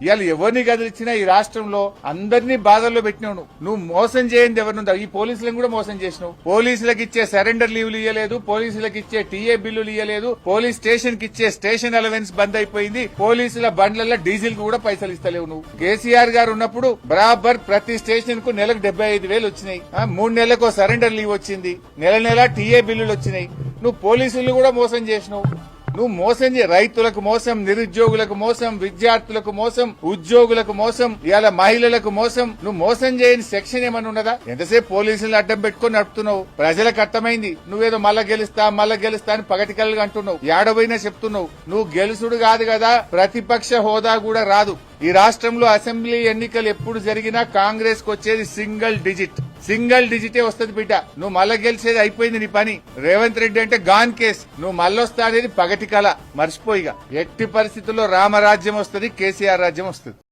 ఇవాళ ఎవరిని కదిలిచ్చినా ఈ రాష్ట్రంలో అందరినీ బాధల్లో పెట్టినావు. నువ్వు మోసం చేయండి ఎవరినుందా? ఈ పోలీసులను కూడా మోసం చేసినావు. పోలీసులకు ఇచ్చే సరెండర్ లీవ్లు ఇవ్వలేదు, పోలీసులకు ఇచ్చే టీఏ బిల్లులు ఇవ్వలేదు, పోలీస్ స్టేషన్ కి ఇచ్చే స్టేషన్ అలవెన్స్ బంద్ అయిపోయింది, పోలీసుల బండ్లలో డీజిల్ కు కూడా పైసలు ఇస్తలేవు. నువ్వు కేసీఆర్ గారు ఉన్నప్పుడు బరాబర్ ప్రతి స్టేషన్ కు నెలకు 75,000 వచ్చినాయి. 3 నెలలకు సరెండర్ లీవ్ వచ్చింది, నెల టీఏ బిల్లులు వచ్చినాయి. నువ్వు పోలీసులు కూడా మోసం చేసినావు. నువ్వు మోసం రైతులకు మోసం, నిరుద్యోగులకు మోసం, విద్యార్థులకు మోసం, ఉద్యోగులకు మోసం, ఇవాళ మహిళలకు మోసం. నువ్వు మోసం చేయని సెక్షన్ ఏమన్నా ఉన్నదా? ఎంతసేపు పోలీసులు అడ్డం పెట్టుకుని నడుపుతున్నావు. ప్రజలకు అర్థమైంది నువ్వేదో మళ్ళా గెలుస్తా అని పగటికల్గా అంటున్నావు. ఏడబోయినా చెప్తున్నావు. నువ్వు గెలుసుడు కాదు కదా, ప్రతిపక్ష హోదా కూడా రాదు. ఈ రాష్ట్రంలో అసెంబ్లీ ఎన్నికలు ఎప్పుడు జరిగినా కాంగ్రెస్ కు వచ్చేది సింగిల్ డిజిటే వస్తుంది బిడ్డ. నువ్వు మళ్ళా గెలిచేది అయిపోయింది నీ పని. రేవంత్ రెడ్డి అంటే గాన్ కేస్. నువ్వు మళ్ళొస్తా అనేది పగటి కళ, మర్చిపోయిగా. ఎట్టి పరిస్థితుల్లో రామరాజ్యం వస్తుంది, కేసీఆర్ రాజ్యం వస్తుంది.